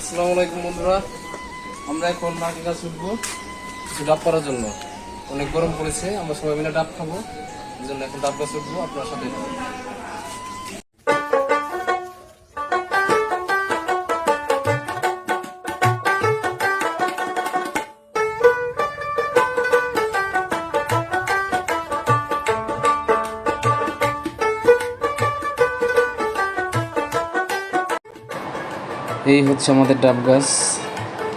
আসসালামু আলাইকুম বন্ধুরা, আমরা এখন নারকেল গাছ উঠবো কিছু ডাব করার জন্য। অনেক গরম পড়েছে, আমরা সবাই মিলে ডাব খাবো, এই জন্য এখন ডাব গাছ উঠবো। আপনার সাথে এই হচ্ছে আমাদের ডাব গাছ।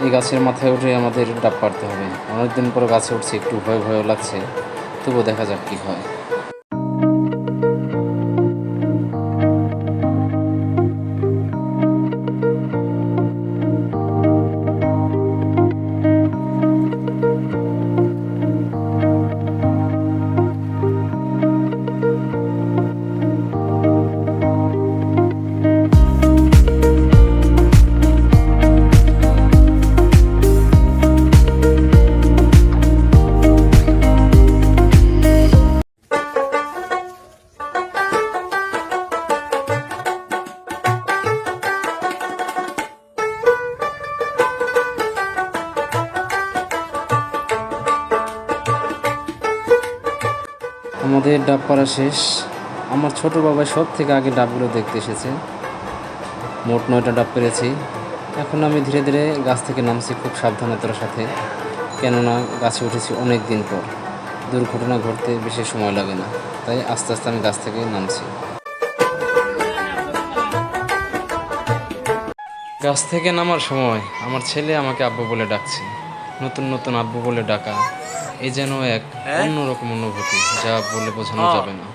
এই গাছের মাথায় উঠে আমাদের ডাব পাড়তে হবে। অনেকদিন পরে গাছে উঠছে, একটু ভয় ভয় লাগছে, তবুও দেখা যাক কি হয়। আমাদের ডাব পাড়া শেষ। আমার ছোট বাবাই সব থেকে আগে ডাবগুলো দেখতে এসেছে। মোট 9টা ডাব পেরেছি। এখন আমি ধীরে ধীরে গাছ থেকে নামছি খুব সাবধানতার সাথে, কেননা গাছে উঠেছি অনেক দিন পর। দুর্ঘটনা ঘটতে বেশি সময় লাগে না, তাই আস্তে আস্তে আমি গাছ থেকে নামছি। গাছ থেকে নামার সময় আমার ছেলে আমাকে আব্বু বলে ডাকছে। নতুন নতুন আব্বু বলে ডাকা এ যেন এক অন্যরকম অনুভূতি, যা বলে বোঝানো যাবে না।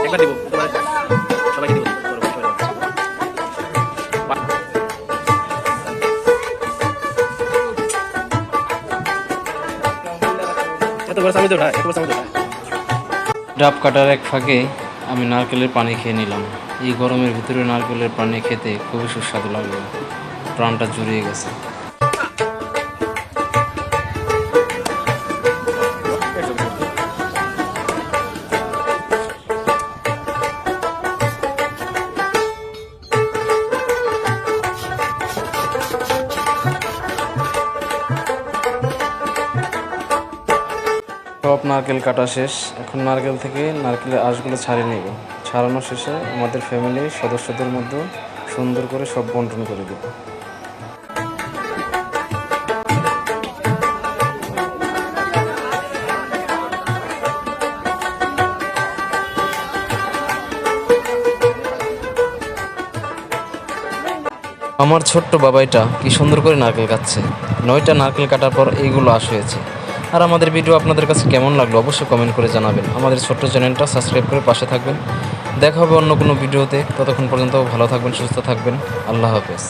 একবার দিব সবাইকে দিব। ডাব কাটার এক ফাঁকে আমি নারকেলের পানি খেয়ে নিলাম। এই গরমের ভিতরে নারকেলের পানি খেতে খুবই সুস্বাদু লাগলো, প্রাণটা জুড়িয়ে গেছে। সব নারকেল কাটা শেষ। এখন নারকেল থেকে নারকেলের আঁশগুলো ছাড়িয়ে নেব। ছাড়ানো শেষে আমাদের ফ্যামিলির সদস্যদের মধ্যে সুন্দর করে সব বন্টন করে দেব। আমার ছোট্ট বাবাইটা কি সুন্দর করে নারকেল কাটছে। 9টা নারকেল কাটার পর এইগুলো আশ হয়েছে। আর আমাদের ভিডিও আপনাদের কাছে কেমন লাগলো অবশ্যই কমেন্ট করে জানাবেন। আমাদের ছোট্ট চ্যানেলটা সাবস্ক্রাইব করে পাশে থাকবেন। দেখা হবে অন্য কোনো ভিডিওতে। ততক্ষণ পর্যন্ত ভালো থাকবেন, সুস্থ থাকবেন। আল্লাহ হাফেজ।